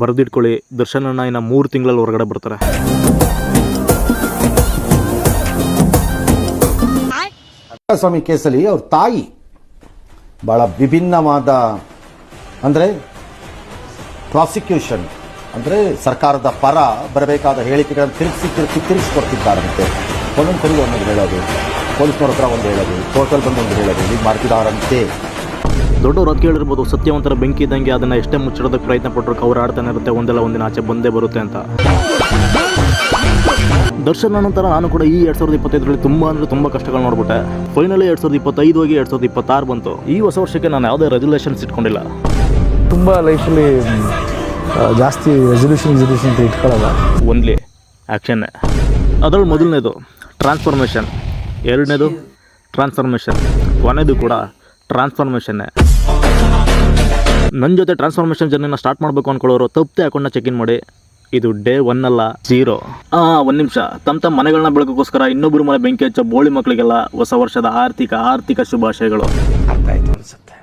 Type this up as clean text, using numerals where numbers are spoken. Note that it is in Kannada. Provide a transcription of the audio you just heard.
ಬರೆದಿಟ್ಕೊಳ್ಳಿ, ದರ್ಶನಣ್ಣ ಇನ್ನು 3 ತಿಂಗಳಲ್ಲಿ ಹೊರಗಡೆ ಬರ್ತಾರೆ. ಸ್ವಾಮಿ ಕೇಸಲ್ಲಿ ಅವ್ರ ತಾಯಿ ಬಹಳ ವಿಭಿನ್ನವಾದ ಅಂದರೆ ಪ್ರಾಸಿಕ್ಯೂಷನ್ ಅಂದರೆ ಸರ್ಕಾರದ ಪರ ಬರಬೇಕಾದ ಹೇಳಿಕೆಗಳನ್ನು ತಿರುಗಿಸ್ಕೊಡ್ತಿದ್ದಾರಂತೆ. ಒಂದೊಂದು ಸರಿ ಒಂದೊಂದು ಹೇಳೋದು, ಪೊಲೀಸ್ನವ್ರ ಹತ್ರ ಒಂದು ಹೇಳೋದು, ಕೋರ್ಟಲ್ಲಿ ಬಂದು ಒಂದು ಹೇಳೋದು, ಹೀಗೆ ಮಾಡ್ತಿದ್ದಾರಂತೆ. ದೊಡ್ಡವ್ರು ಅದು ಕೇಳಿರ್ಬೋದು, ಸತ್ಯವಂತರ ಬೆಂಕಿ ಇದ್ದಂಗೆ ಅದನ್ನು ಎಷ್ಟೇ ಮುಚ್ಚಿಡೋದಕ್ಕೆ ಪ್ರಯತ್ನ ಪಟ್ಟರು ಕವರ್ ಆಡ್ತಾನೆ ಇರುತ್ತೆ, ಒಂದಲ್ಲ ಒಂದಿನ ಆಚೆ ಬಂದೇ ಬರುತ್ತೆ ಅಂತ. ದರ್ಶನ್ ನಂತರ ನಾನು ಕೂಡ ಈ 2025ರಲ್ಲಿ ತುಂಬ ಕಷ್ಟಗಳು ನೋಡ್ಬಿಟ್ಟೆ. ಫೈನಲಿ 2025 ಹೋಗಿ 2026 ಬಂತು. ಈ ಹೊಸ ವರ್ಷಕ್ಕೆ ನಾನು ಯಾವುದೇ ರೆಸಲ್ಯೂಷನ್ಸ್ ಇಟ್ಕೊಂಡಿಲ್ಲ. ತುಂಬ ಲೈಫಲ್ಲಿ ಜಾಸ್ತಿ ರೆಸಲ್ಯೂಷನ್ ಅಂತ ಇಟ್ಕೊಳ್ಳಲ್ಲ. ಒಂದ್ಲಿ ಆ್ಯಕ್ಷನ್ನೇ. ಅದರಲ್ಲಿ ಮೊದಲನೇದು ಟ್ರಾನ್ಸ್ಫಾರ್ಮೇಷನ್, ಎರಡನೇದು ಟ್ರಾನ್ಸ್ಫಾರ್ಮೇಷನ್, ಕೊನೆಯದು ಕೂಡ ಟ್ರಾನ್ಸ್ಫಾರ್ಮೇಷನ್ನೇ. ನನ್ನ ಜೊತೆ ಟ್ರಾನ್ಸ್ಫಾರ್ಮೇಷನ್ ಜರ್ನಿನ ಸ್ಟಾರ್ಟ್ ಮಾಡಬೇಕು ಅಂದ್ಕೊಳ್ಳೋರು ತಪ್ಪದೆ ಅಕೌಂಟ್ನ ಚೆಕ್ ಇನ್ ಮಾಡಿ. ಇದು ಡೇ 1 ಅಲ್ಲ, 0. ಒಂದು ನಿಮಿಷ. ತಮ್ಮ ಮನೆಗಳನ್ನ ಬೆಳಕೋಸ್ಕರ ಇನ್ನೊಬ್ಬರು ಮನೆ ಬೆಂಕಿ ಹಚ್ಚೋ ಬೋಳಿ ಮಕ್ಕಳಿಗೆಲ್ಲ ಹೊಸ ವರ್ಷದ ಆರ್ಥಿಕ ಶುಭಾಶಯಗಳು. ಅರ್ಥ ಆಯ್ತು ಅನ್ಸುತ್ತೆ.